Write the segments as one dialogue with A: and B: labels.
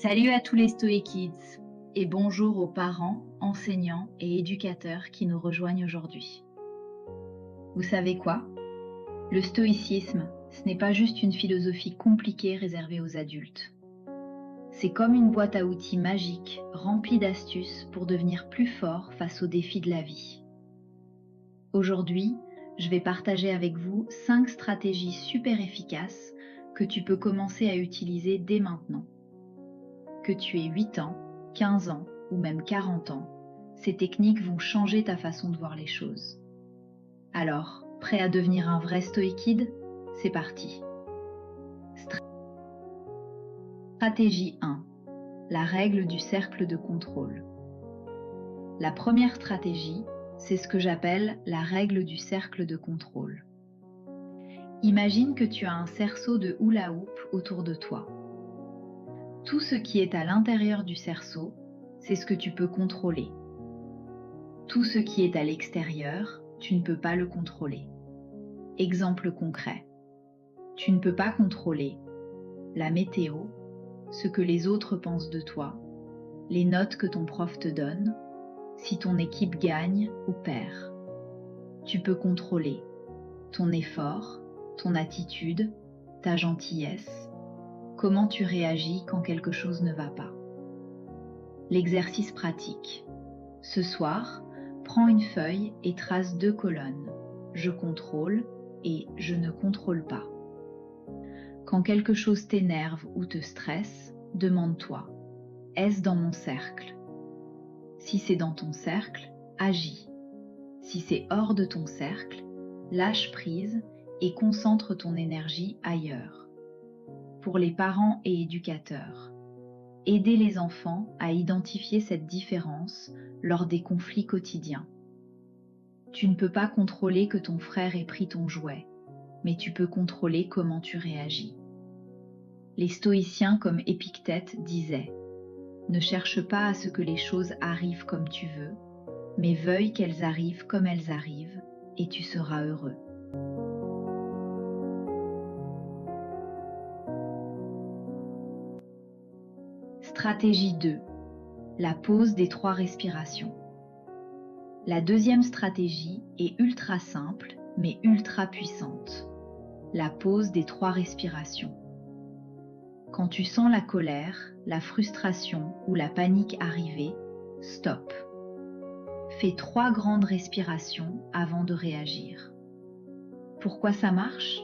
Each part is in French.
A: Salut à tous les Stoic Kids et bonjour aux parents, enseignants et éducateurs qui nous rejoignent aujourd'hui. Vous savez quoi? Le stoïcisme, ce n'est pas juste une philosophie compliquée réservée aux adultes. C'est comme une boîte à outils magique remplie d'astuces pour devenir plus fort face aux défis de la vie. Aujourd'hui, je vais partager avec vous 5 stratégies super efficaces que tu peux commencer à utiliser dès maintenant. Que tu aies 8 ans, 15 ans ou même 40 ans, ces techniques vont changer ta façon de voir les choses. Alors, prêt à devenir un vrai stoïkide? C'est parti. Stratégie 1. La règle du cercle de contrôle. La première stratégie, c'est ce que j'appelle la règle du cercle de contrôle. Imagine que tu as un cerceau de hula-hoop autour de toi. Tout ce qui est à l'intérieur du cerceau, c'est ce que tu peux contrôler. Tout ce qui est à l'extérieur, tu ne peux pas le contrôler. Exemple concret. Tu ne peux pas contrôler la météo, ce que les autres pensent de toi, les notes que ton prof te donne, si ton équipe gagne ou perd. Tu peux contrôler ton effort, ton attitude, ta gentillesse, comment tu réagis quand quelque chose ne va pas. L'exercice pratique. Ce soir, prends une feuille et trace 2 colonnes. Je contrôle et je ne contrôle pas. Quand quelque chose t'énerve ou te stresse, demande-toi, est-ce dans mon cercle? Si c'est dans ton cercle, agis. Si c'est hors de ton cercle, lâche prise et concentre ton énergie ailleurs. Pour les parents et éducateurs, aidez les enfants à identifier cette différence lors des conflits quotidiens. Tu ne peux pas contrôler que ton frère ait pris ton jouet, mais tu peux contrôler comment tu réagis. Les stoïciens comme Épictète disaient « Ne cherche pas à ce que les choses arrivent comme tu veux, mais veuille qu'elles arrivent comme elles arrivent, et tu seras heureux. » Stratégie 2. La pause des 3 respirations. La deuxième stratégie est ultra simple, mais ultra puissante. La pause des 3 respirations. Quand tu sens la colère, la frustration ou la panique arriver, stop. Fais 3 grandes respirations avant de réagir. Pourquoi ça marche?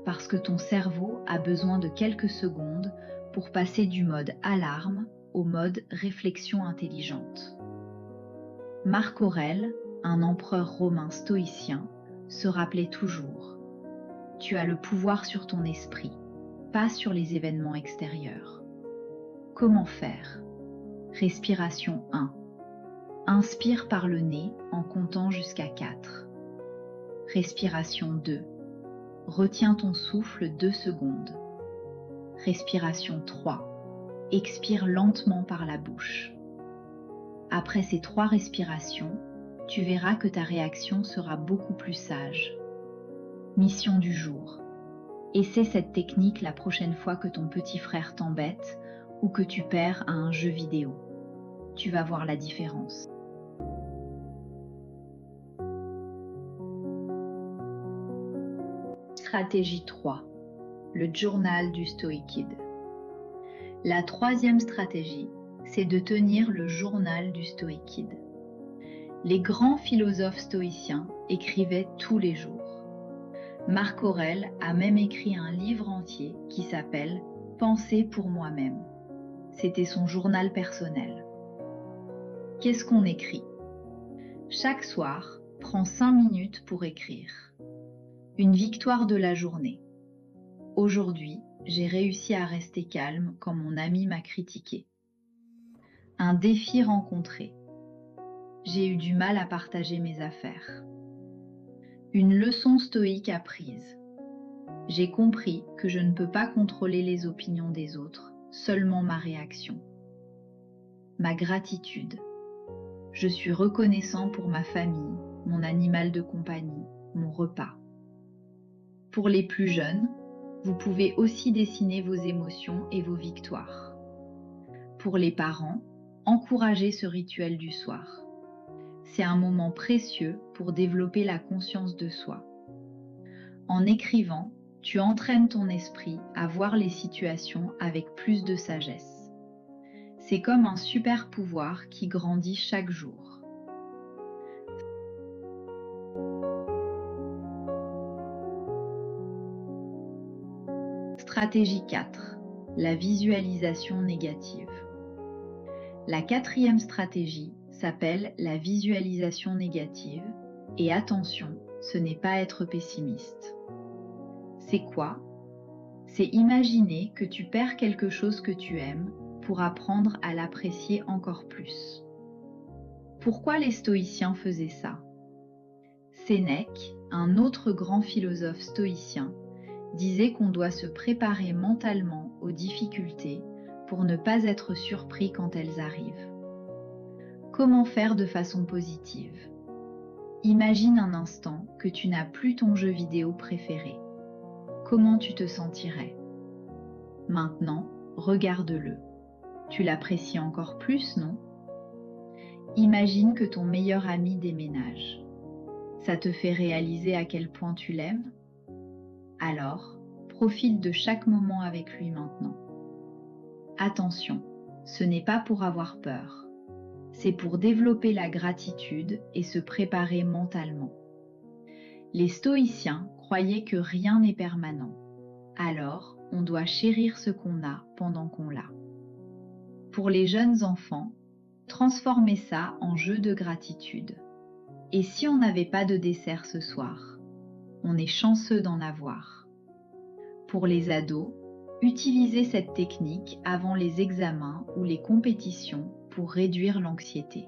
A: Parce que ton cerveau a besoin de quelques secondes pour passer du mode alarme au mode réflexion intelligente. Marc Aurèle, un empereur romain stoïcien, se rappelait toujours « Tu as le pouvoir sur ton esprit, pas sur les événements extérieurs. » Comment faire? Respiration 1. Inspire par le nez en comptant jusqu'à 4. Respiration 2. Retiens ton souffle 2 secondes. Respiration 3. Expire lentement par la bouche. Après ces 3 respirations, tu verras que ta réaction sera beaucoup plus sage. Mission du jour. Essaie cette technique la prochaine fois que ton petit frère t'embête ou que tu perds à un jeu vidéo. Tu vas voir la différence. Stratégie 3. Le journal du stoïkide. La troisième stratégie, c'est de tenir le journal du stoïkide. Les grands philosophes stoïciens écrivaient tous les jours. Marc Aurèle a même écrit un livre entier qui s'appelle « Penser pour moi-même ». C'était son journal personnel. Qu'est-ce qu'on écrit? Chaque soir, prends 5 minutes pour écrire. Une victoire de la journée. Aujourd'hui, j'ai réussi à rester calme quand mon ami m'a critiqué. Un défi rencontré. J'ai eu du mal à partager mes affaires. Une leçon stoïque apprise. J'ai compris que je ne peux pas contrôler les opinions des autres, seulement ma réaction. Ma gratitude. Je suis reconnaissant pour ma famille, mon animal de compagnie, mon repas. Pour les plus jeunes, vous pouvez aussi dessiner vos émotions et vos victoires. Pour les parents, encouragez ce rituel du soir. C'est un moment précieux pour développer la conscience de soi. En écrivant, tu entraînes ton esprit à voir les situations avec plus de sagesse. C'est comme un super pouvoir qui grandit chaque jour. Stratégie 4. La visualisation négative. La quatrième stratégie s'appelle la visualisation négative et attention, ce n'est pas être pessimiste. C'est quoi? C'est imaginer que tu perds quelque chose que tu aimes pour apprendre à l'apprécier encore plus. Pourquoi les stoïciens faisaient ça? Sénèque, un autre grand philosophe stoïcien, disait qu'on doit se préparer mentalement aux difficultés pour ne pas être surpris quand elles arrivent. Comment faire de façon positive? Imagine un instant que tu n'as plus ton jeu vidéo préféré. Comment tu te sentirais? Maintenant, regarde-le. Tu l'apprécies encore plus, non? Imagine que ton meilleur ami déménage. Ça te fait réaliser à quel point tu l'aimes? Alors, profite de chaque moment avec lui maintenant. Attention, ce n'est pas pour avoir peur. C'est pour développer la gratitude et se préparer mentalement. Les stoïciens croyaient que rien n'est permanent. Alors, on doit chérir ce qu'on a pendant qu'on l'a. Pour les jeunes enfants, transformez ça en jeu de gratitude. Et si on n'avait pas de dessert ce soir? On est chanceux d'en avoir. Pour les ados, utilisez cette technique avant les examens ou les compétitions pour réduire l'anxiété.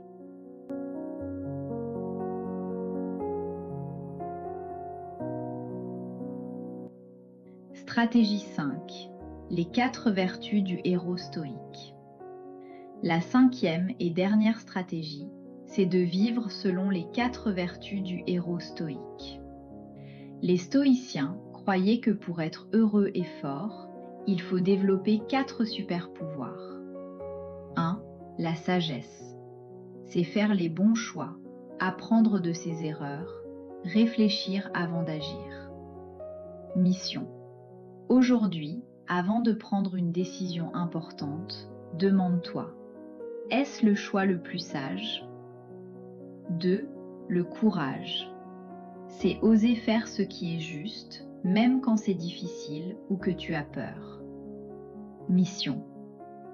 A: Stratégie 5. Les 4 vertus du héros stoïque. La 5e et dernière stratégie, c'est de vivre selon les 4 vertus du héros stoïque. Les stoïciens croyaient que pour être heureux et fort, il faut développer 4 super pouvoirs. 1. La sagesse. C'est faire les bons choix, apprendre de ses erreurs, réfléchir avant d'agir. Mission. Aujourd'hui, avant de prendre une décision importante, demande-toi, est-ce le choix le plus sage? 2. Le courage. C'est oser faire ce qui est juste, même quand c'est difficile ou que tu as peur. Mission.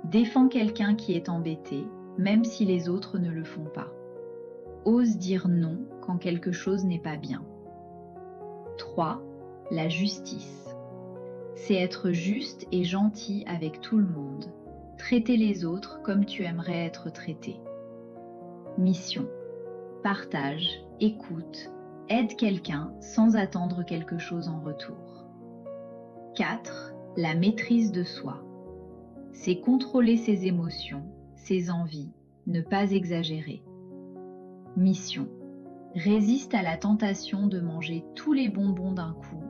A: Défends quelqu'un qui est embêté, même si les autres ne le font pas. Ose dire non quand quelque chose n'est pas bien. 3. La justice. C'est être juste et gentil avec tout le monde. Traiter les autres comme tu aimerais être traité. Mission. Partage, écoute, aide quelqu'un sans attendre quelque chose en retour. 4. La maîtrise de soi. C'est contrôler ses émotions, ses envies, ne pas exagérer. Mission. Résiste à la tentation de manger tous les bonbons d'un coup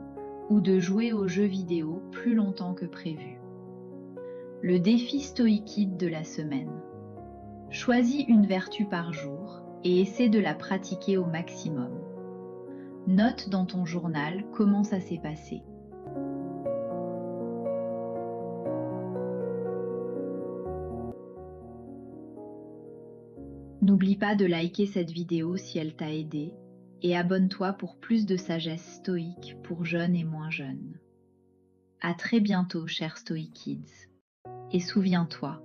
A: ou de jouer aux jeux vidéo plus longtemps que prévu. Le défi stoïkide de la semaine. Choisis une vertu par jour et essaie de la pratiquer au maximum. Note dans ton journal comment ça s'est passé. N'oublie pas de liker cette vidéo si elle t'a aidé et abonne-toi pour plus de sagesse stoïque pour jeunes et moins jeunes. À très bientôt, chers Stoïkids. Et souviens-toi,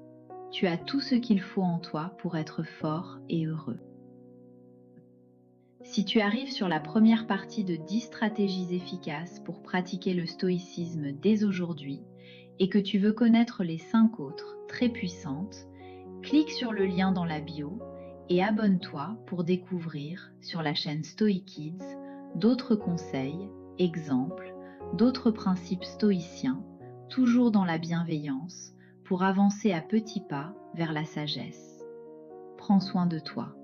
A: tu as tout ce qu'il faut en toi pour être fort et heureux. Si tu arrives sur la première partie de 10 stratégies efficaces pour pratiquer le stoïcisme dès aujourd'hui et que tu veux connaître les 5 autres très puissantes, clique sur le lien dans la bio et abonne-toi pour découvrir sur la chaîne Stoïkids d'autres conseils, exemples, d'autres principes stoïciens, toujours dans la bienveillance, pour avancer à petits pas vers la sagesse. Prends soin de toi.